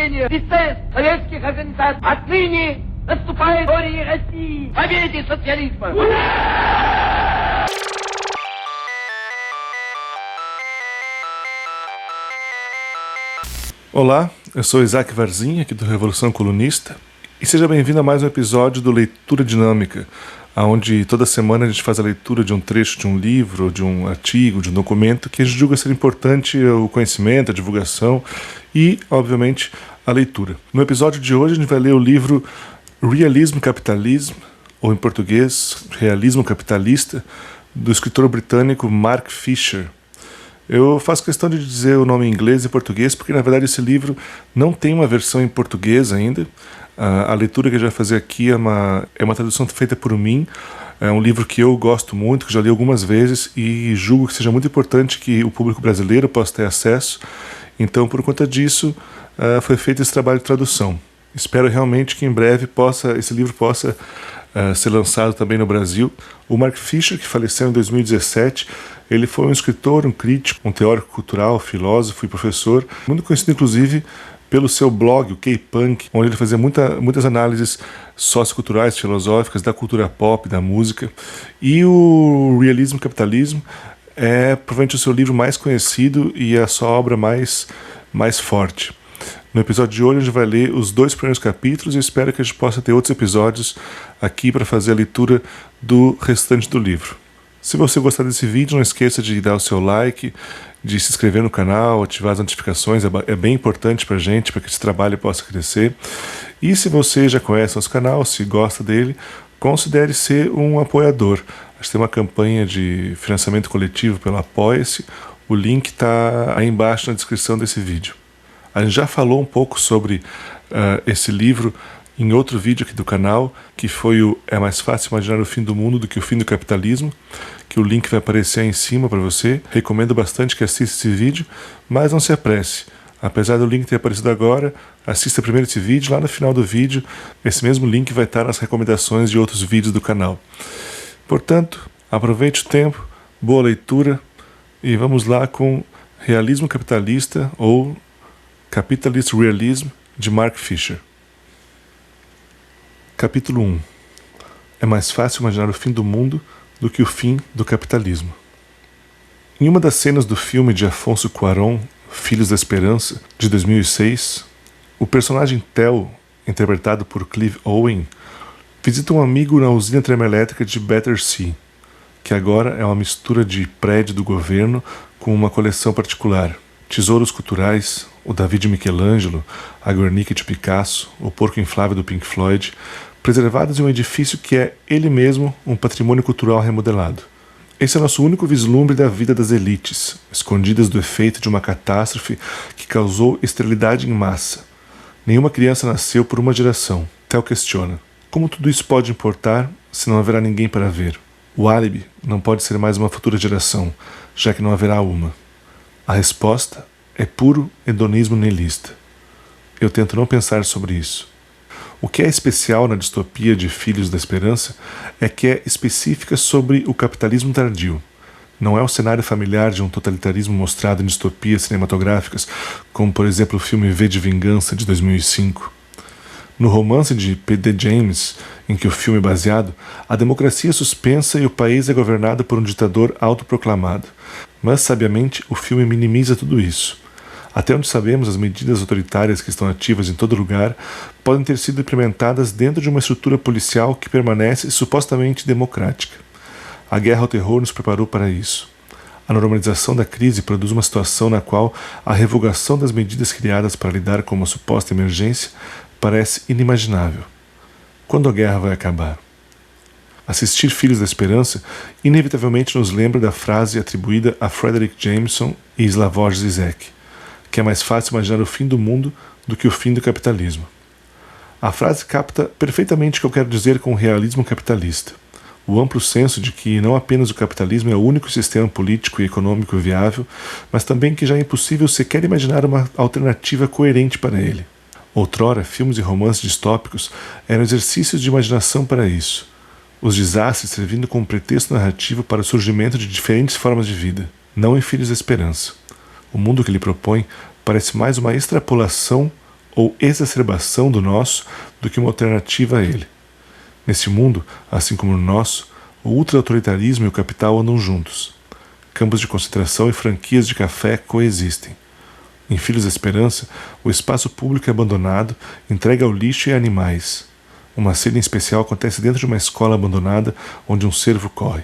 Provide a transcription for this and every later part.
направлениях естеств советских организаций отныне наступает история России, победе социализма. Olá, eu sou Isaac Varzin, aqui do Revolução Colunista, e seja bem-vindo a mais um episódio do Leitura Dinâmica, onde toda semana a gente faz a leitura de um trecho de um livro, de um artigo, de um documento que a gente julga ser importante o conhecimento, a divulgação e, obviamente, a leitura. No episódio de hoje a gente vai ler o livro Realism Capitalism, ou em português, Realismo Capitalista, do escritor britânico Mark Fisher. Eu faço questão de dizer o nome em inglês e português porque, na verdade, esse livro não tem uma versão em português ainda. A leitura que a gente vai fazer aqui é uma tradução feita por mim. É um livro que eu gosto muito, que já li algumas vezes e julgo que seja muito importante que o público brasileiro possa ter acesso. Então, por conta disso, foi feito esse trabalho de tradução. Espero realmente que em breve esse livro possa ser lançado também no Brasil. O Mark Fisher, que faleceu em 2017, ele foi um escritor, um crítico, um teórico cultural, filósofo e professor, muito conhecido inclusive pelo seu blog, o K-Punk, onde ele fazia muitas análises socioculturais, filosóficas, da cultura pop, da música. E o Realism Capitalism é provavelmente o seu livro mais conhecido e a sua obra mais forte. No episódio de hoje a gente vai ler os 2 primeiros capítulos e espero que a gente possa ter outros episódios aqui para fazer a leitura do restante do livro. Se você gostar desse vídeo, não esqueça de dar o seu like, de se inscrever no canal, ativar as notificações, é bem importante para a gente, para que esse trabalho possa crescer. E se você já conhece nosso canal, se gosta dele, considere ser um apoiador. A gente tem uma campanha de financiamento coletivo pelo Apoia-se, o link está aí embaixo na descrição desse vídeo. A gente já falou um pouco sobre esse livro em outro vídeo aqui do canal, que foi o É Mais Fácil Imaginar o Fim do Mundo do que o Fim do Capitalismo, que o link vai aparecer aí em cima para você. Recomendo bastante que assista esse vídeo, mas não se apresse. Apesar do link ter aparecido agora, assista primeiro esse vídeo, lá no final do vídeo, esse mesmo link vai estar nas recomendações de outros vídeos do canal. Portanto, aproveite o tempo, boa leitura, e vamos lá com Realismo Capitalista, ou Capitalist Realism, de Mark Fisher. Capítulo 1. É mais fácil imaginar o fim do mundo do que o fim do capitalismo. Em uma das cenas do filme de Afonso Cuarón, Filhos da Esperança, de 2006, o personagem Theo, interpretado por Clive Owen, visita um amigo na usina termoelétrica de Battersea, que agora é uma mistura de prédio do governo com uma coleção particular. Tesouros culturais, o Davi de Michelangelo, a Guernica de Picasso, o Porco Inflável do Pink Floyd, preservados em um edifício que é ele mesmo um patrimônio cultural remodelado. Esse é nosso único vislumbre da vida das elites, escondidas do efeito de uma catástrofe que causou esterilidade em massa. Nenhuma criança nasceu por uma geração. Theo questiona: como tudo isso pode importar se não haverá ninguém para ver? O álibi não pode ser mais uma futura geração, já que não haverá uma. A resposta é puro hedonismo nihilista. Eu tento não pensar sobre isso. O que é especial na distopia de Filhos da Esperança é que é específica sobre o capitalismo tardio. Não é o cenário familiar de um totalitarismo mostrado em distopias cinematográficas, como por exemplo o filme V de Vingança, de 2005. No romance de P.D. James, em que o filme é baseado, a democracia é suspensa e o país é governado por um ditador autoproclamado. Mas, sabiamente, o filme minimiza tudo isso. Até onde sabemos, as medidas autoritárias que estão ativas em todo lugar podem ter sido implementadas dentro de uma estrutura policial que permanece supostamente democrática. A guerra ao terror nos preparou para isso. A normalização da crise produz uma situação na qual a revogação das medidas criadas para lidar com uma suposta emergência parece inimaginável. Quando a guerra vai acabar? Assistir Filhos da Esperança inevitavelmente nos lembra da frase atribuída a Frederick Jameson e Slavoj Zizek, que é mais fácil imaginar o fim do mundo do que o fim do capitalismo. A frase capta perfeitamente o que eu quero dizer com o realismo capitalista, o amplo senso de que não apenas o capitalismo é o único sistema político e econômico viável, mas também que já é impossível sequer imaginar uma alternativa coerente para ele. Outrora, filmes e romances distópicos eram exercícios de imaginação para isso, os desastres servindo como pretexto narrativo para o surgimento de diferentes formas de vida, não em Filhos da Esperança. O mundo que ele propõe parece mais uma extrapolação ou exacerbação do nosso do que uma alternativa a ele. Nesse mundo, assim como no nosso, o ultra-autoritarismo e o capital andam juntos. Campos de concentração e franquias de café coexistem. Em Filhos da Esperança, o espaço público é abandonado, entregue ao lixo e a animais. Uma cena em especial acontece dentro de uma escola abandonada onde um cervo corre.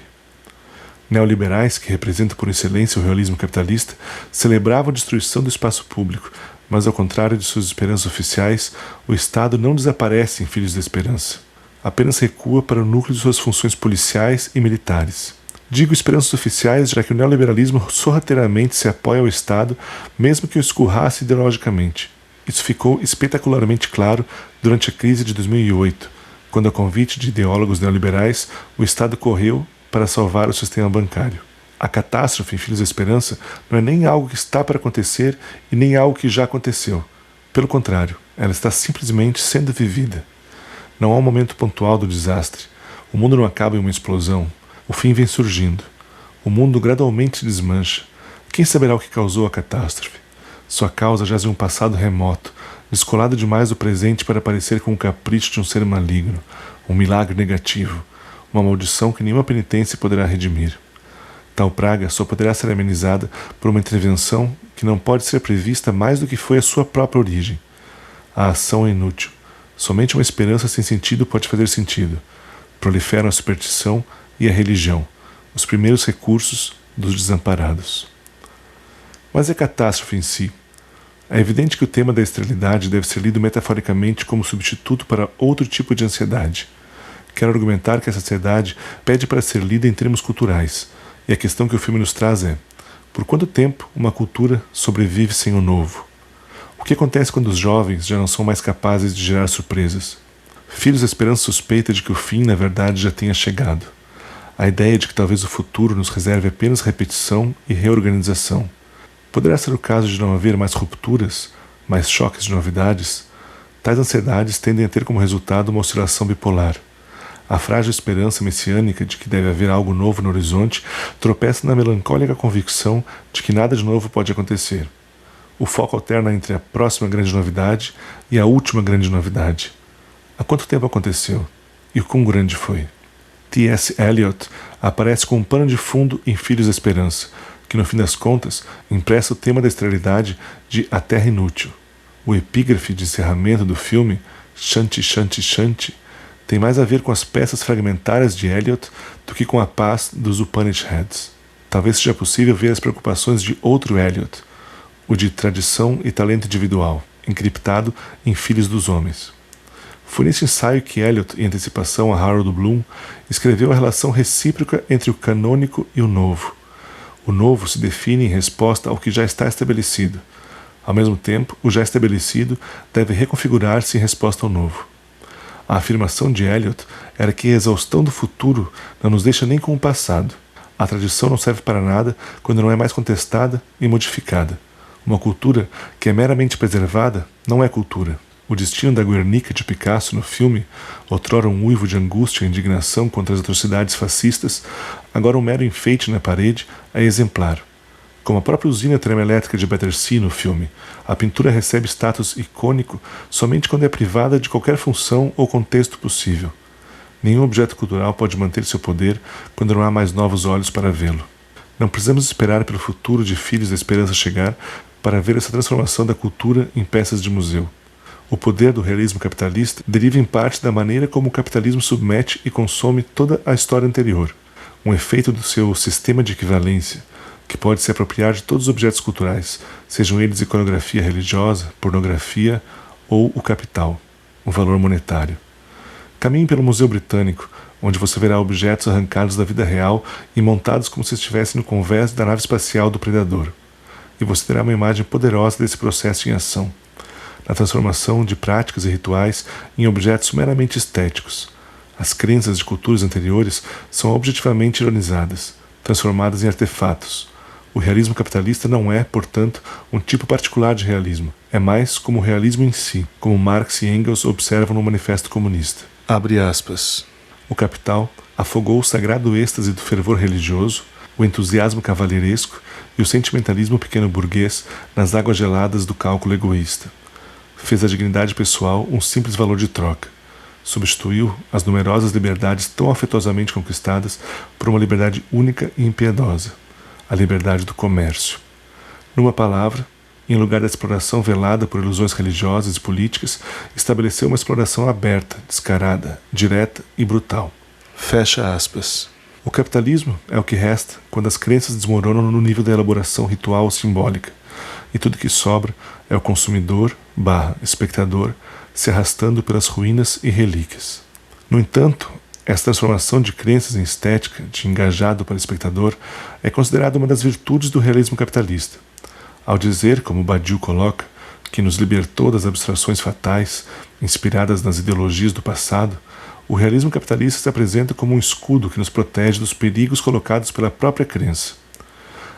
Neoliberais, que representam por excelência o realismo capitalista, celebravam a destruição do espaço público, mas ao contrário de suas esperanças oficiais, o Estado não desaparece em Filhos da Esperança. Apenas recua para o núcleo de suas funções policiais e militares. Digo esperanças oficiais, já que o neoliberalismo sorrateiramente se apoia ao Estado, mesmo que o escurrasse ideologicamente. Isso ficou espetacularmente claro durante a crise de 2008, quando, a convite de ideólogos neoliberais, o Estado correu para salvar o sistema bancário. A catástrofe em Filhos da Esperança não é nem algo que está para acontecer e nem algo que já aconteceu. Pelo contrário, ela está simplesmente sendo vivida. Não há um momento pontual do desastre. O mundo não acaba em uma explosão. O fim vem surgindo. O mundo gradualmente se desmancha. Quem saberá o que causou a catástrofe? Sua causa jaz em um passado remoto, descolado demais do presente para parecer com o capricho de um ser maligno, um milagre negativo, uma maldição que nenhuma penitência poderá redimir. Tal praga só poderá ser amenizada por uma intervenção que não pode ser prevista mais do que foi a sua própria origem. A ação é inútil. Somente uma esperança sem sentido pode fazer sentido. Proliferam a superstição e a religião, os primeiros recursos dos desamparados. Mas é catástrofe em si. É evidente que o tema da esterilidade deve ser lido metaforicamente como substituto para outro tipo de ansiedade. Quero argumentar que essa ansiedade pede para ser lida em termos culturais, e a questão que o filme nos traz é: por quanto tempo uma cultura sobrevive sem o novo? O que acontece quando os jovens já não são mais capazes de gerar surpresas? Filhos da Esperança suspeita de que o fim, na verdade, já tenha chegado. A ideia de que talvez o futuro nos reserve apenas repetição e reorganização. Poderá ser o caso de não haver mais rupturas, mais choques de novidades? Tais ansiedades tendem a ter como resultado uma oscilação bipolar. A frágil esperança messiânica de que deve haver algo novo no horizonte tropeça na melancólica convicção de que nada de novo pode acontecer. O foco alterna entre a próxima grande novidade e a última grande novidade. Há quanto tempo aconteceu? E o quão grande foi? T.S. Eliot aparece com um pano de fundo em Filhos da Esperança, que no fim das contas empresta o tema da esterilidade de A Terra Inútil. O epígrafe de encerramento do filme, Shanti Shanti Shanti, tem mais a ver com as peças fragmentárias de Eliot do que com a paz dos Upanishads. Talvez seja possível ver as preocupações de outro Eliot, o de tradição e talento individual, encriptado em Filhos dos Homens. Foi nesse ensaio que Eliot, em antecipação a Harold Bloom, escreveu a relação recíproca entre o canônico e o novo. O novo se define em resposta ao que já está estabelecido. Ao mesmo tempo, o já estabelecido deve reconfigurar-se em resposta ao novo. A afirmação de Eliot era que a exaustão do futuro não nos deixa nem com o passado. A tradição não serve para nada quando não é mais contestada e modificada. Uma cultura que é meramente preservada não é cultura. O destino da Guernica de Picasso no filme, outrora um uivo de angústia e indignação contra as atrocidades fascistas, agora um mero enfeite na parede, é exemplar. Como a própria usina termoelétrica de Battersea no filme, a pintura recebe status icônico somente quando é privada de qualquer função ou contexto possível. Nenhum objeto cultural pode manter seu poder quando não há mais novos olhos para vê-lo. Não precisamos esperar pelo futuro de Filhos da Esperança chegar para ver essa transformação da cultura em peças de museu. O poder do realismo capitalista deriva em parte da maneira como o capitalismo submete e consome toda a história anterior, um efeito do seu sistema de equivalência, que pode se apropriar de todos os objetos culturais, sejam eles iconografia religiosa, pornografia ou o capital, o valor monetário. Caminhe pelo Museu Britânico, onde você verá objetos arrancados da vida real e montados como se estivessem no convés da nave espacial do Predador. E você terá uma imagem poderosa desse processo em ação, na transformação de práticas e rituais em objetos meramente estéticos. As crenças de culturas anteriores são objetivamente ironizadas, transformadas em artefatos. O realismo capitalista não é, portanto, um tipo particular de realismo. É mais como o realismo em si, como Marx e Engels observam no Manifesto Comunista. Abre aspas. O capital afogou o sagrado êxtase do fervor religioso, o entusiasmo cavalheiresco e o sentimentalismo pequeno-burguês nas águas geladas do cálculo egoísta. fez da dignidade pessoal um simples valor de troca. Substituiu as numerosas liberdades tão afetuosamente conquistadas por uma liberdade única e impiedosa, a liberdade do comércio. Numa palavra, em lugar da exploração velada por ilusões religiosas e políticas, estabeleceu uma exploração aberta, descarada, direta e brutal. Fecha aspas. O capitalismo é o que resta quando as crenças desmoronam no nível da elaboração ritual ou simbólica, e tudo que sobra é o consumidor/espectador se arrastando pelas ruínas e relíquias. No entanto, essa transformação de crenças em estética, de engajado para o espectador, é considerada uma das virtudes do realismo capitalista. Ao dizer, como Badiou coloca, que nos libertou das abstrações fatais, inspiradas nas ideologias do passado, o realismo capitalista se apresenta como um escudo que nos protege dos perigos colocados pela própria crença.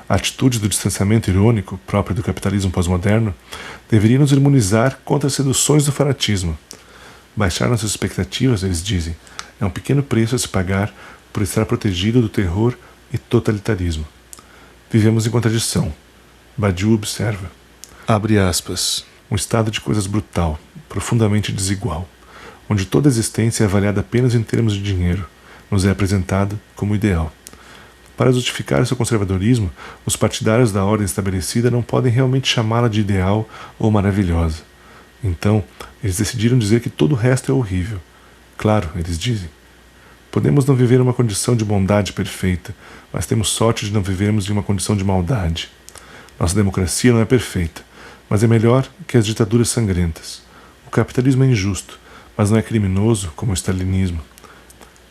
A atitude do distanciamento irônico, própria do capitalismo pós-moderno, deveria nos imunizar contra as seduções do fanatismo. Baixar nossas expectativas, eles dizem, é um pequeno preço a se pagar por estar protegido do terror e totalitarismo. Vivemos em contradição. Badiou observa, abre aspas, um estado de coisas brutal, profundamente desigual, onde toda existência é avaliada apenas em termos de dinheiro, nos é apresentada como ideal. Para justificar seu conservadorismo, os partidários da ordem estabelecida não podem realmente chamá-la de ideal ou maravilhosa. Então, eles decidiram dizer que todo o resto é horrível. Claro, eles dizem. Podemos não viver uma condição de bondade perfeita, mas temos sorte de não vivermos em uma condição de maldade. Nossa democracia não é perfeita, mas é melhor que as ditaduras sangrentas. O capitalismo é injusto, mas não é criminoso como o stalinismo.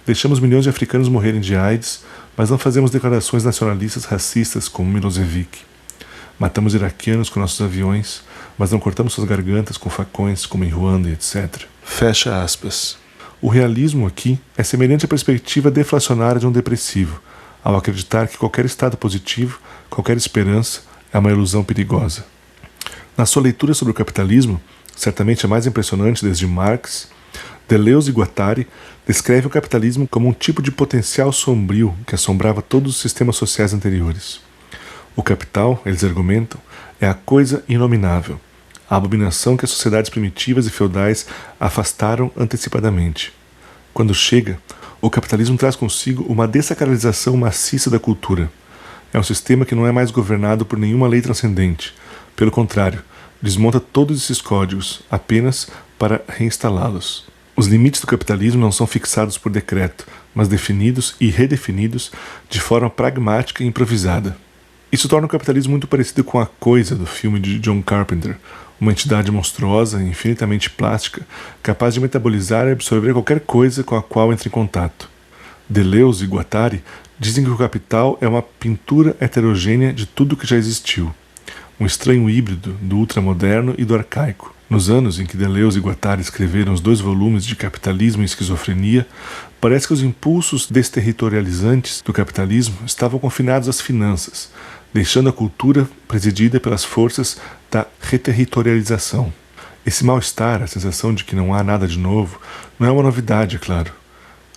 Deixamos milhões de africanos morrerem de AIDS, mas não fazemos declarações nacionalistas racistas como Milosevic. Matamos iraquianos com nossos aviões, mas não cortamos suas gargantas com facões como em Ruanda, etc. Fecha aspas. O realismo aqui é semelhante à perspectiva deflacionária de um depressivo, ao acreditar que qualquer estado positivo, qualquer esperança, é uma ilusão perigosa. Na sua leitura sobre o capitalismo, certamente a mais impressionante desde Marx, Deleuze e Guattari descreve o capitalismo como um tipo de potencial sombrio que assombrava todos os sistemas sociais anteriores. O capital, eles argumentam, é a coisa inominável, a abominação que as sociedades primitivas e feudais afastaram antecipadamente. Quando chega, o capitalismo traz consigo uma dessacralização maciça da cultura. É um sistema que não é mais governado por nenhuma lei transcendente. Pelo contrário, desmonta todos esses códigos apenas para reinstalá-los. Os limites do capitalismo não são fixados por decreto, mas definidos e redefinidos de forma pragmática e improvisada. Isso torna o capitalismo muito parecido com A Coisa, do filme de John Carpenter, uma entidade monstruosa e infinitamente plástica, capaz de metabolizar e absorver qualquer coisa com a qual entre em contato. Deleuze e Guattari dizem que o capital é uma pintura heterogênea de tudo que já existiu, um estranho híbrido do ultramoderno e do arcaico. Nos anos em que Deleuze e Guattari escreveram os 2 volumes de Capitalismo e Esquizofrenia, parece que os impulsos desterritorializantes do capitalismo estavam confinados às finanças, deixando a cultura presidida pelas forças da reterritorialização. Esse mal-estar, a sensação de que não há nada de novo, não é uma novidade, é claro.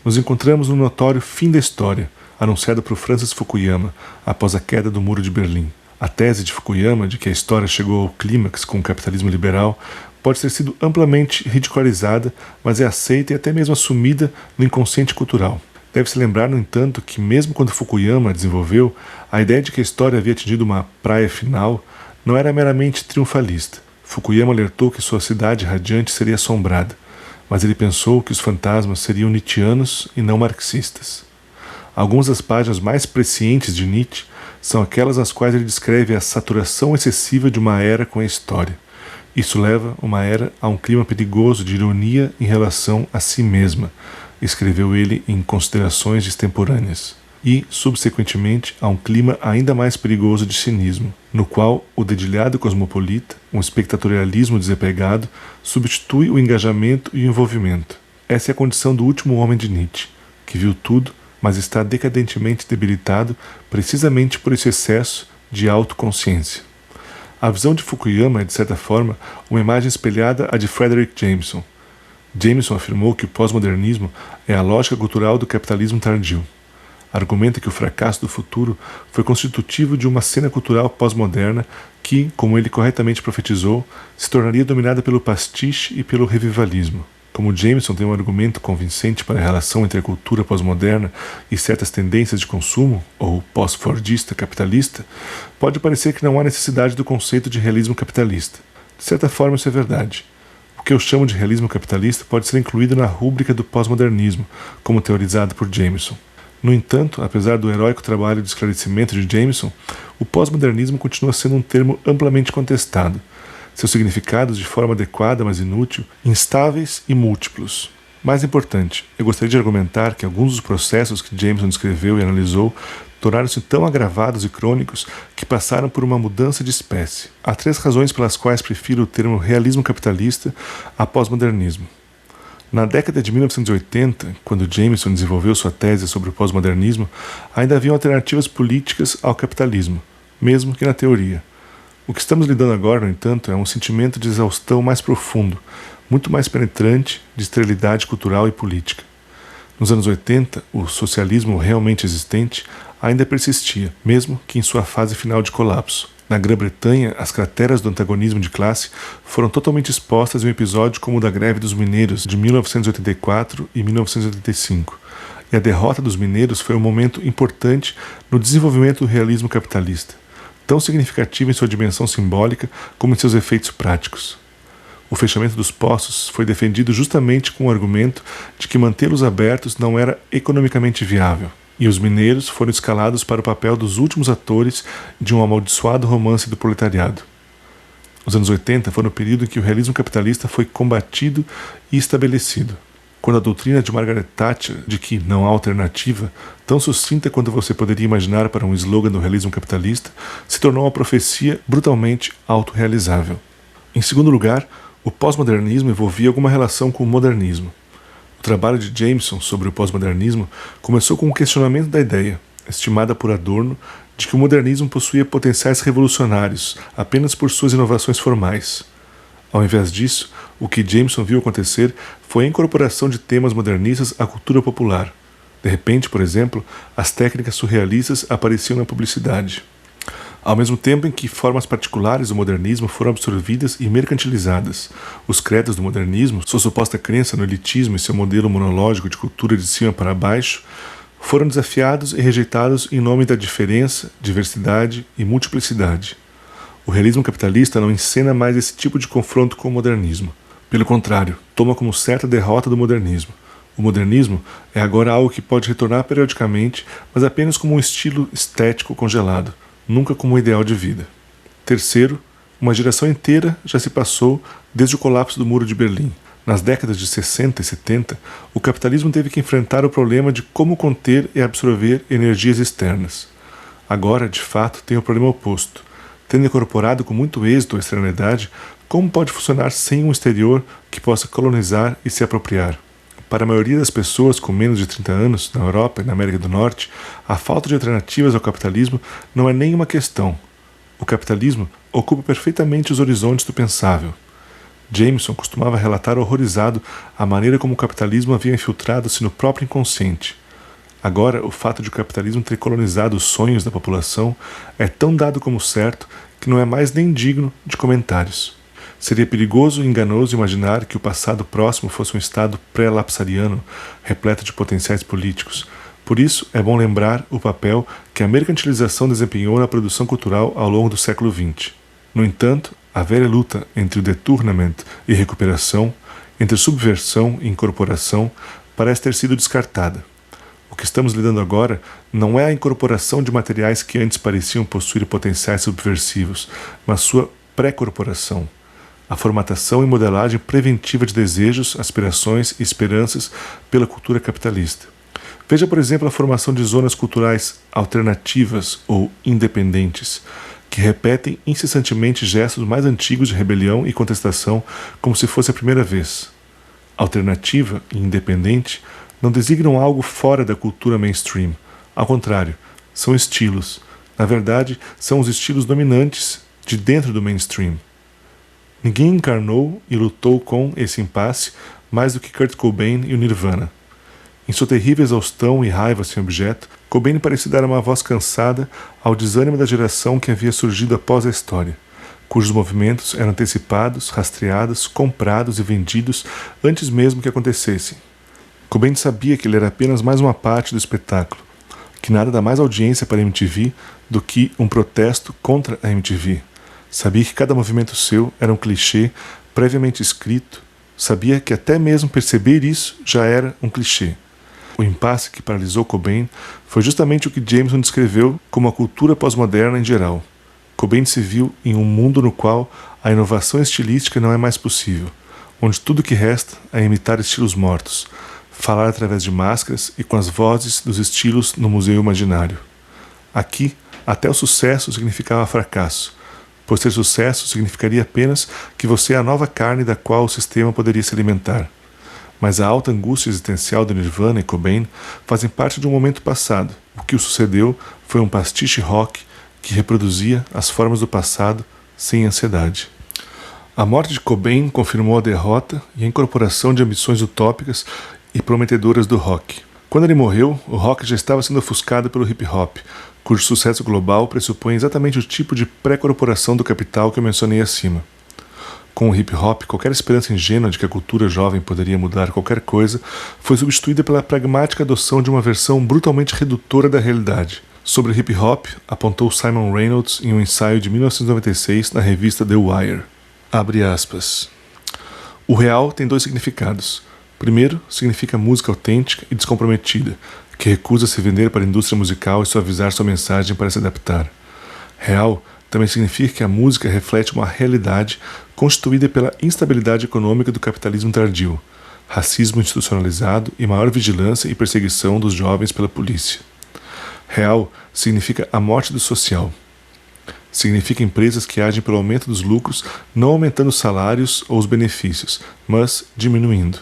Nos encontramos no notório fim da história, anunciado por Francis Fukuyama após a queda do Muro de Berlim. A tese de Fukuyama de que a história chegou ao clímax com o capitalismo liberal pode ter sido amplamente ridicularizada, mas é aceita e até mesmo assumida no inconsciente cultural. Deve-se lembrar, no entanto, que mesmo quando Fukuyama a desenvolveu, a ideia de que a história havia atingido uma praia final não era meramente triunfalista. Fukuyama alertou que sua cidade radiante seria assombrada, mas ele pensou que os fantasmas seriam nietzschianos e não marxistas. Algumas das páginas mais prescientes de Nietzsche são aquelas nas quais ele descreve a saturação excessiva de uma era com a história. Isso leva uma era a um clima perigoso de ironia em relação a si mesma, escreveu ele em Considerações Extemporâneas, e, subsequentemente, a um clima ainda mais perigoso de cinismo, no qual o dedilhado cosmopolita, um espectatorialismo desapegado, substitui o engajamento e o envolvimento. Essa é a condição do último homem de Nietzsche, que viu tudo, mas está decadentemente debilitado precisamente por esse excesso de autoconsciência. A visão de Fukuyama é, de certa forma, uma imagem espelhada à de Frederick Jameson. Jameson afirmou que o pós-modernismo é a lógica cultural do capitalismo tardio. argumenta que o fracasso do futuro foi constitutivo de uma cena cultural pós-moderna que, como ele corretamente profetizou, se tornaria dominada pelo pastiche e pelo revivalismo. Como Jameson tem um argumento convincente para a relação entre a cultura pós-moderna e certas tendências de consumo, ou pós-fordista capitalista, pode parecer que não há necessidade do conceito de realismo capitalista. De certa forma, isso é verdade. O que eu chamo de realismo capitalista pode ser incluído na rúbrica do pós-modernismo, como teorizado por Jameson. No entanto, apesar do heróico trabalho de esclarecimento de Jameson, o pós-modernismo continua sendo um termo amplamente contestado. Seus significados, de forma adequada, mas inútil, instáveis e múltiplos. Mais importante, eu gostaria de argumentar que alguns dos processos que Jameson descreveu e analisou tornaram-se tão agravados e crônicos que passaram por uma mudança de espécie. Há 3 razões pelas quais prefiro o termo realismo capitalista a pós-modernismo. Na década de 1980, quando Jameson desenvolveu sua tese sobre o pós-modernismo, ainda haviam alternativas políticas ao capitalismo, mesmo que na teoria. O que estamos lidando agora, no entanto, é um sentimento de exaustão mais profundo, muito mais penetrante, de esterilidade cultural e política. Nos anos 80, o socialismo realmente existente ainda persistia, mesmo que em sua fase final de colapso. Na Grã-Bretanha, as crateras do antagonismo de classe foram totalmente expostas em um episódio como o da greve dos mineiros de 1984 e 1985. E a derrota dos mineiros foi um momento importante no desenvolvimento do realismo capitalista, tão significativo em sua dimensão simbólica como em seus efeitos práticos. O fechamento dos poços foi defendido justamente com o argumento de que mantê-los abertos não era economicamente viável. E os mineiros foram escalados para o papel dos últimos atores de um amaldiçoado romance do proletariado. Os anos 80 foram o período em que o realismo capitalista foi combatido e estabelecido. Quando a doutrina de Margaret Thatcher de que não há alternativa, tão sucinta quanto você poderia imaginar para um slogan do realismo capitalista, se tornou uma profecia brutalmente autorrealizável. Em segundo lugar, o pós-modernismo envolvia alguma relação com o modernismo. O trabalho de Jameson sobre o pós-modernismo começou com um questionamento da ideia, estimada por Adorno, de que o modernismo possuía potenciais revolucionários apenas por suas inovações formais. Ao invés disso, o que Jameson viu acontecer foi a incorporação de temas modernistas à cultura popular. De repente, por exemplo, as técnicas surrealistas apareciam na publicidade. Ao mesmo tempo em que formas particulares do modernismo foram absorvidas e mercantilizadas, os credos do modernismo, sua suposta crença no elitismo e seu modelo monológico de cultura de cima para baixo, foram desafiados e rejeitados em nome da diferença, diversidade e multiplicidade. O realismo capitalista não encena mais esse tipo de confronto com o modernismo. Pelo contrário, toma como certa a derrota do modernismo. O modernismo é agora algo que pode retornar periodicamente, mas apenas como um estilo estético congelado, nunca como um ideal de vida. Terceiro, uma geração inteira já se passou desde o colapso do Muro de Berlim. Nas décadas de 60 e 70, o capitalismo teve que enfrentar o problema de como conter e absorver energias externas. Agora, de fato, tem o problema oposto. Tendo incorporado com muito êxito a externalidade, como pode funcionar sem um exterior que possa colonizar e se apropriar? Para a maioria das pessoas com menos de 30 anos, na Europa e na América do Norte, a falta de alternativas ao capitalismo não é nem uma questão. O capitalismo ocupa perfeitamente os horizontes do pensável. Jameson costumava relatar horrorizado a maneira como o capitalismo havia infiltrado-se no próprio inconsciente. Agora, o fato de o capitalismo ter colonizado os sonhos da população é tão dado como certo que não é mais nem digno de comentários. Seria perigoso e enganoso imaginar que o passado próximo fosse um estado pré-lapsariano, repleto de potenciais políticos. Por isso, é bom lembrar o papel que a mercantilização desempenhou na produção cultural ao longo do século XX. No entanto, a velha luta entre o detournement e recuperação, entre subversão e incorporação, parece ter sido descartada. O que estamos lidando agora não é a incorporação de materiais que antes pareciam possuir potenciais subversivos, mas sua pré-corporação. A formatação e modelagem preventiva de desejos, aspirações e esperanças pela cultura capitalista. Veja, por exemplo, a formação de zonas culturais alternativas ou independentes, que repetem incessantemente gestos mais antigos de rebelião e contestação como se fosse a primeira vez. Alternativa e independente não designam algo fora da cultura mainstream. Ao contrário, são estilos. Na verdade, são os estilos dominantes de dentro do mainstream. Ninguém encarnou e lutou com esse impasse mais do que Kurt Cobain e o Nirvana. Em sua terrível exaustão e raiva sem objeto, Cobain parecia dar uma voz cansada ao desânimo da geração que havia surgido após a história, cujos movimentos eram antecipados, rastreados, comprados e vendidos antes mesmo que acontecessem. Cobain sabia que ele era apenas mais uma parte do espetáculo, que nada dá mais audiência para a MTV do que um protesto contra a MTV. Sabia que cada movimento seu era um clichê previamente escrito, sabia que até mesmo perceber isso já era um clichê. O impasse que paralisou Cobain foi justamente o que Jameson descreveu como a cultura pós-moderna em geral. Cobain se viu em um mundo no qual a inovação estilística não é mais possível, onde tudo que resta é imitar estilos mortos, falar através de máscaras e com as vozes dos estilos no museu imaginário. Aqui, até o sucesso significava fracasso, pois ter sucesso significaria apenas que você é a nova carne da qual o sistema poderia se alimentar. Mas a alta angústia existencial de Nirvana e Cobain fazem parte de um momento passado. O que o sucedeu foi um pastiche rock que reproduzia as formas do passado sem ansiedade. A morte de Cobain confirmou a derrota e a incorporação de ambições utópicas e prometedoras do rock. Quando ele morreu, o rock já estava sendo ofuscado pelo hip-hop, cujo sucesso global pressupõe exatamente o tipo de pré-corporação do capital que eu mencionei acima. Com o hip-hop, qualquer esperança ingênua de que a cultura jovem poderia mudar qualquer coisa foi substituída pela pragmática adoção de uma versão brutalmente redutora da realidade. Sobre hip-hop, apontou Simon Reynolds em um ensaio de 1996 na revista The Wire. Abre aspas. O real tem dois significados. Primeiro, significa música autêntica e descomprometida, que recusa se vender para a indústria musical e suavizar sua mensagem para se adaptar. Real também significa que a música reflete uma realidade constituída pela instabilidade econômica do capitalismo tardio, racismo institucionalizado e maior vigilância e perseguição dos jovens pela polícia. Real significa a morte do social. Significa empresas que agem pelo aumento dos lucros, não aumentando os salários ou os benefícios, mas diminuindo.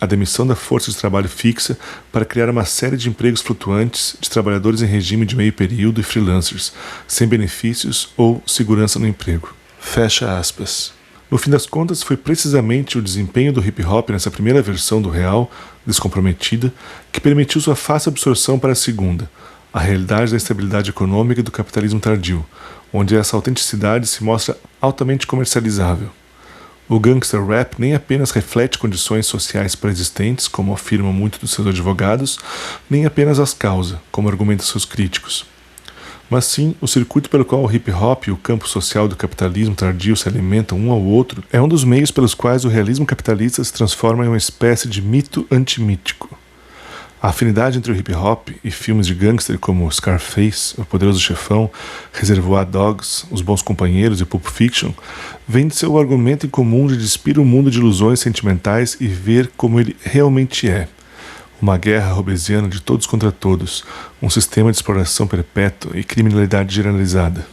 A demissão da força de trabalho fixa para criar uma série de empregos flutuantes de trabalhadores em regime de meio período e freelancers, sem benefícios ou segurança no emprego. Fecha aspas. No fim das contas, foi precisamente o desempenho do hip-hop nessa primeira versão do real, descomprometida, que permitiu sua fácil absorção para a segunda, a realidade da instabilidade econômica e do capitalismo tardio, onde essa autenticidade se mostra altamente comercializável. O gangster rap nem apenas reflete condições sociais pré-existentes, como afirmam muitos dos seus advogados, nem apenas as causa, como argumentam seus críticos. Mas sim, o circuito pelo qual o hip-hop e o campo social do capitalismo tardio se alimentam um ao outro é um dos meios pelos quais o realismo capitalista se transforma em uma espécie de mito antimítico. A afinidade entre o hip-hop e filmes de gangster como Scarface, O Poderoso Chefão, Reservoir Dogs, Os Bons Companheiros e Pulp Fiction vem de seu argumento em comum de despir o mundo de ilusões sentimentais e ver como ele realmente é. Uma guerra hobbesiana de todos contra todos, um sistema de exploração perpétua e criminalidade generalizada.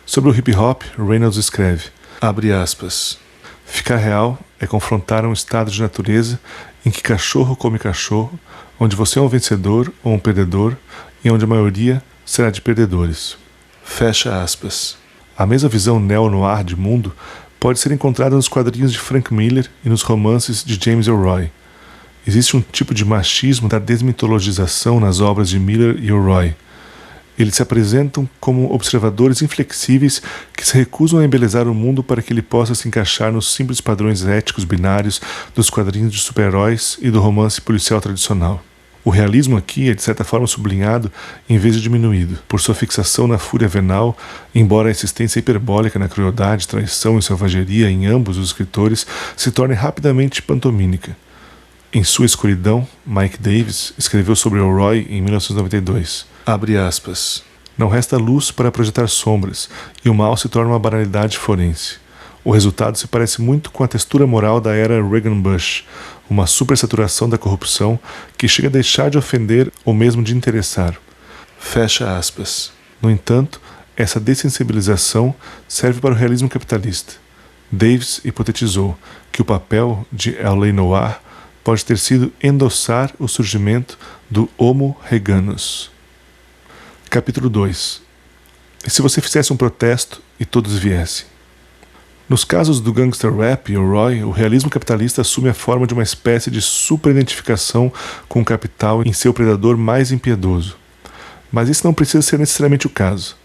Sobre o hip-hop, Reynolds escreve, abre aspas, ficar real é confrontar um estado de natureza em que cachorro come cachorro, onde você é um vencedor ou um perdedor e onde a maioria será de perdedores. Fecha aspas. A mesma visão neo-noir de mundo pode ser encontrada nos quadrinhos de Frank Miller e nos romances de James Ellroy. Existe um tipo de machismo da desmitologização nas obras de Miller e Ellroy. Eles se apresentam como observadores inflexíveis que se recusam a embelezar o mundo para que ele possa se encaixar nos simples padrões éticos binários dos quadrinhos de super-heróis e do romance policial tradicional. O realismo aqui é de certa forma sublinhado em vez de diminuído, por sua fixação na fúria venal, embora a insistência hiperbólica na crueldade, traição e selvageria em ambos os escritores se torne rapidamente pantomímica. Em sua escuridão, Mike Davis escreveu sobre Ellroy em 1992. Abre aspas. Não resta luz para projetar sombras, e o mal se torna uma banalidade forense. O resultado se parece muito com a textura moral da era Reagan-Bush, uma supersaturação da corrupção que chega a deixar de ofender ou mesmo de interessar. Fecha aspas. No entanto, essa dessensibilização serve para o realismo capitalista. Davis hipotetizou que o papel de L.A. Noir pode ter sido endossar o surgimento do Homo Reganus. Capítulo 2. E se você fizesse um protesto e todos viessem? Nos casos do gangster rap e Ellroy, o realismo capitalista assume a forma de uma espécie de superidentificação com o capital em seu predador mais impiedoso. Mas isso não precisa ser necessariamente o caso.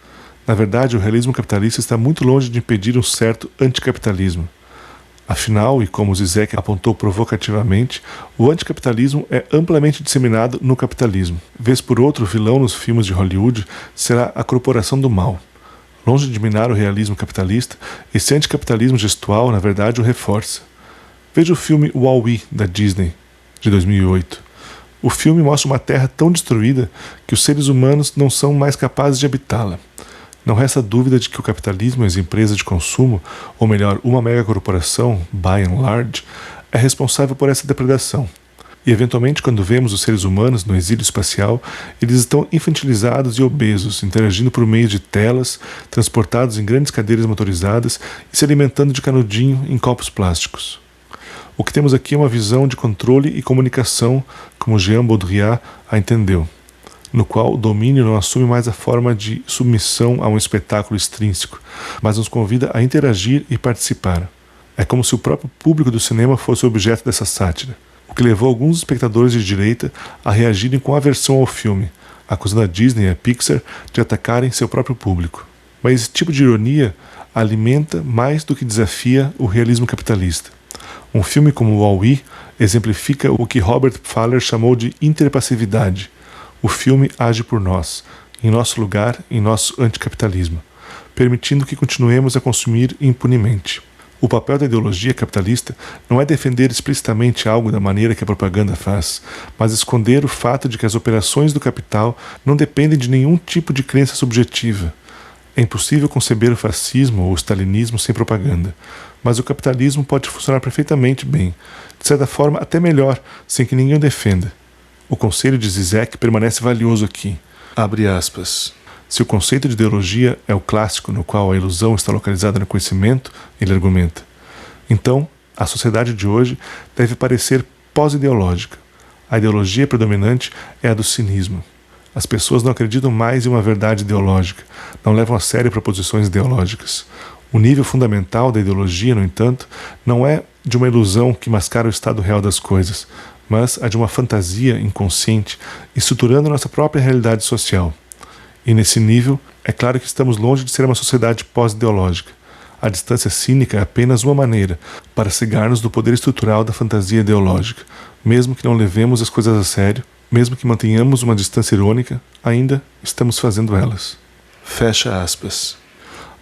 Na verdade, o realismo capitalista está muito longe de impedir um certo anticapitalismo. Afinal, e como Zizek apontou provocativamente, o anticapitalismo é amplamente disseminado no capitalismo. Vez por outro, o vilão nos filmes de Hollywood será a corporação do mal. Longe de minar o realismo capitalista, esse anticapitalismo gestual, na verdade, o reforça. Veja o filme Wall-E, da Disney, de 2008. O filme mostra uma terra tão destruída que os seres humanos não são mais capazes de habitá-la. Não resta dúvida de que o capitalismo e as empresas de consumo, ou melhor, uma megacorporação, by and large, é responsável por essa depredação. E, eventualmente, quando vemos os seres humanos no exílio espacial, eles estão infantilizados e obesos, interagindo por meio de telas, transportados em grandes cadeiras motorizadas e se alimentando de canudinho em copos plásticos. O que temos aqui é uma visão de controle e comunicação, como Jean Baudrillard a entendeu, no qual o domínio não assume mais a forma de submissão a um espetáculo extrínseco, mas nos convida a interagir e participar. É como se o próprio público do cinema fosse o objeto dessa sátira, o que levou alguns espectadores de direita a reagirem com aversão ao filme, acusando a Disney e a Pixar de atacarem seu próprio público. Mas esse tipo de ironia alimenta mais do que desafia o realismo capitalista. Um filme como Wall-E exemplifica o que Robert Fowler chamou de interpassividade. O filme age por nós, em nosso lugar, em nosso anticapitalismo, permitindo que continuemos a consumir impunemente. O papel da ideologia capitalista não é defender explicitamente algo da maneira que a propaganda faz, mas esconder o fato de que as operações do capital não dependem de nenhum tipo de crença subjetiva. É impossível conceber o fascismo ou o stalinismo sem propaganda, mas o capitalismo pode funcionar perfeitamente bem, de certa forma até melhor, sem que ninguém o defenda. O conselho de Zizek permanece valioso aqui. Abre aspas. Se o conceito de ideologia é o clássico no qual a ilusão está localizada no conhecimento, ele argumenta, então a sociedade de hoje deve parecer pós-ideológica. A ideologia predominante é a do cinismo. As pessoas não acreditam mais em uma verdade ideológica, não levam a sério proposições ideológicas. O nível fundamental da ideologia, no entanto, não é de uma ilusão que mascara o estado real das coisas, mas a de uma fantasia inconsciente estruturando nossa própria realidade social. E nesse nível, é claro que estamos longe de ser uma sociedade pós-ideológica. A distância cínica é apenas uma maneira para cegar-nos do poder estrutural da fantasia ideológica. Mesmo que não levemos as coisas a sério, mesmo que mantenhamos uma distância irônica, ainda estamos fazendo elas. Fecha aspas.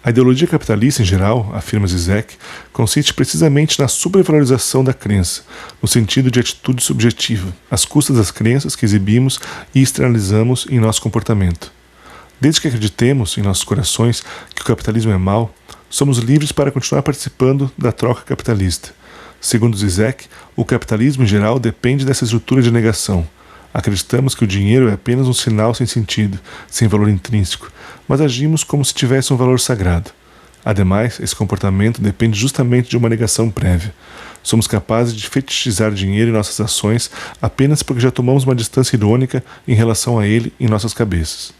A ideologia capitalista, em geral, afirma Zizek, consiste precisamente na supervalorização da crença, no sentido de atitude subjetiva, às custas das crenças que exibimos e externalizamos em nosso comportamento. Desde que acreditemos em nossos corações que o capitalismo é mau, somos livres para continuar participando da troca capitalista. Segundo Zizek, o capitalismo, em geral, depende dessa estrutura de negação. Acreditamos que o dinheiro é apenas um sinal sem sentido, sem valor intrínseco, mas agimos como se tivesse um valor sagrado. Ademais, esse comportamento depende justamente de uma negação prévia. Somos capazes de fetichizar dinheiro em nossas ações apenas porque já tomamos uma distância irônica em relação a ele em nossas cabeças.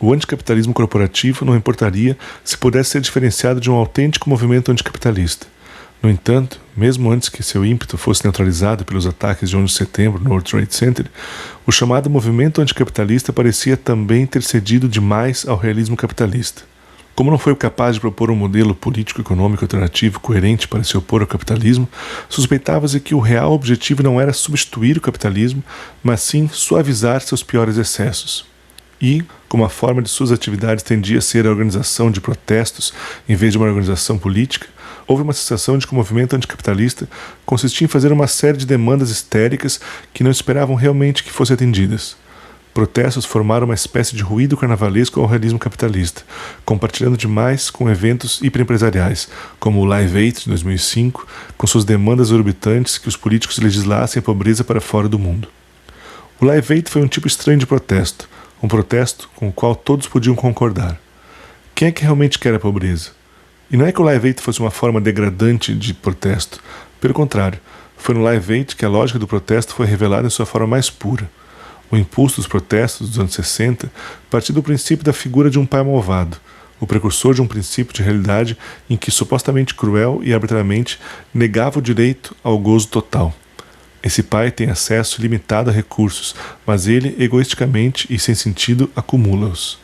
O anticapitalismo corporativo não importaria se pudesse ser diferenciado de um autêntico movimento anticapitalista. No entanto, mesmo antes que seu ímpeto fosse neutralizado pelos ataques de 11 de setembro no World Trade Center, o chamado movimento anticapitalista parecia também ter cedido demais ao realismo capitalista. Como não foi capaz de propor um modelo político-econômico alternativo coerente para se opor ao capitalismo, suspeitava-se que o real objetivo não era substituir o capitalismo, mas sim suavizar seus piores excessos. E, como a forma de suas atividades tendia a ser a organização de protestos em vez de uma organização política, houve uma sensação de que o movimento anticapitalista consistia em fazer uma série de demandas histéricas que não esperavam realmente que fossem atendidas. Protestos formaram uma espécie de ruído carnavalesco ao realismo capitalista, compartilhando demais com eventos hiperempresariais, como o Live Aid de 2005, com suas demandas exorbitantes que os políticos legislassem a pobreza para fora do mundo. O Live Aid foi um tipo estranho de protesto, um protesto com o qual todos podiam concordar. Quem é que realmente quer a pobreza? E não é que o Live Aid fosse uma forma degradante de protesto. Pelo contrário, foi no Live Aid que a lógica do protesto foi revelada em sua forma mais pura. O impulso dos protestos dos anos 60 partiu do princípio da figura de um pai malvado, o precursor de um princípio de realidade em que supostamente cruel e arbitrariamente negava o direito ao gozo total. Esse pai tem acesso ilimitado a recursos, mas ele, egoisticamente e sem sentido, acumula-os.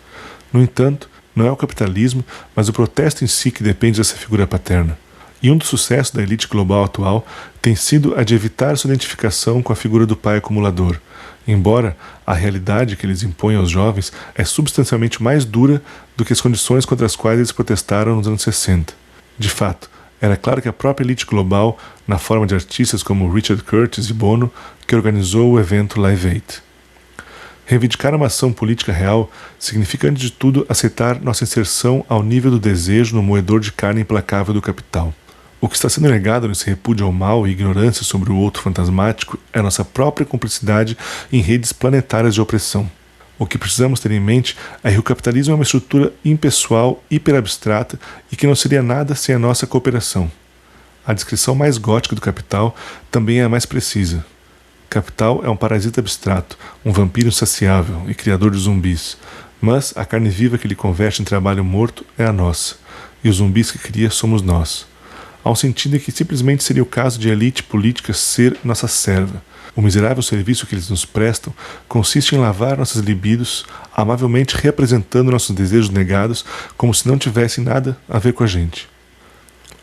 No entanto, não é o capitalismo, mas o protesto em si que depende dessa figura paterna. E um dos sucessos da elite global atual tem sido a de evitar sua identificação com a figura do pai acumulador, embora a realidade que eles impõem aos jovens é substancialmente mais dura do que as condições contra as quais eles protestaram nos anos 60. De fato, era claro que a própria elite global, na forma de artistas como Richard Curtis e Bono, que organizou o evento Live Aid. Reivindicar uma ação política real significa, antes de tudo, aceitar nossa inserção ao nível do desejo no moedor de carne implacável do capital. O que está sendo negado nesse repúdio ao mal e ignorância sobre o outro fantasmático é a nossa própria cumplicidade em redes planetárias de opressão. O que precisamos ter em mente é que o capitalismo é uma estrutura impessoal, hiperabstrata e que não seria nada sem a nossa cooperação. A descrição mais gótica do capital também é a mais precisa. Capital é um parasita abstrato, um vampiro insaciável e criador de zumbis, mas a carne viva que ele converte em trabalho morto é a nossa, e os zumbis que cria somos nós. Há um sentido em que simplesmente seria o caso de a elite política ser nossa serva. O miserável serviço que eles nos prestam consiste em lavar nossas libidos, amavelmente reapresentando nossos desejos negados como se não tivessem nada a ver com a gente.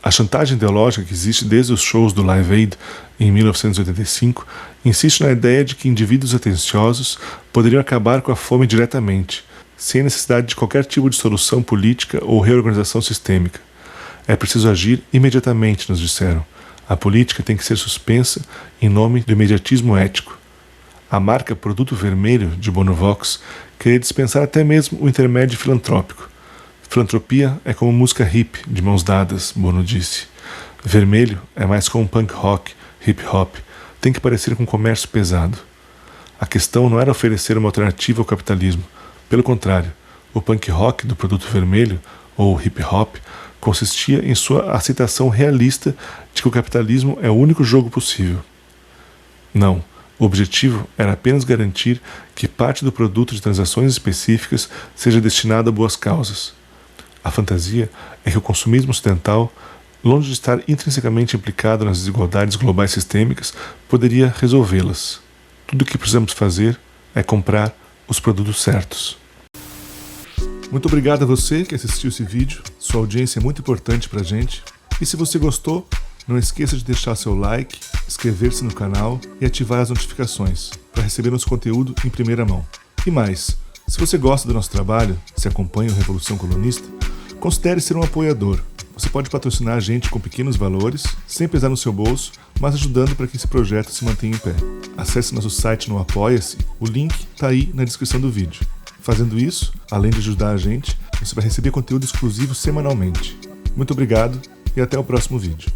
A chantagem ideológica que existe desde os shows do Live Aid em 1985 insiste na ideia de que indivíduos atenciosos poderiam acabar com a fome diretamente, sem necessidade de qualquer tipo de solução política ou reorganização sistêmica. É preciso agir imediatamente, nos disseram. A política tem que ser suspensa em nome do imediatismo ético. A marca Produto Vermelho, de Bonovox, queria dispensar até mesmo o intermédio filantrópico. Filantropia é como música hip, de mãos dadas, Bono disse. Vermelho é mais como punk rock, hip hop. Tem que parecer com comércio pesado. A questão não era oferecer uma alternativa ao capitalismo. Pelo contrário, o punk rock do Produto Vermelho, ou hip hop, consistia em sua aceitação realista de que o capitalismo é o único jogo possível. Não, o objetivo era apenas garantir que parte do produto de transações específicas seja destinado a boas causas. A fantasia é que o consumismo ocidental, longe de estar intrinsecamente implicado nas desigualdades globais sistêmicas, poderia resolvê-las. Tudo o que precisamos fazer é comprar os produtos certos. Muito obrigado a você que assistiu esse vídeo, sua audiência é muito importante pra gente. E se você gostou, não esqueça de deixar seu like, inscrever-se no canal e ativar as notificações para receber nosso conteúdo em primeira mão. E mais, se você gosta do nosso trabalho, se acompanha o Revolução Colunista, considere ser um apoiador. Você pode patrocinar a gente com pequenos valores, sem pesar no seu bolso, mas ajudando para que esse projeto se mantenha em pé. Acesse nosso site no Apoia-se, o link está aí na descrição do vídeo. Fazendo isso, além de ajudar a gente, você vai receber conteúdo exclusivo semanalmente. Muito obrigado e até o próximo vídeo.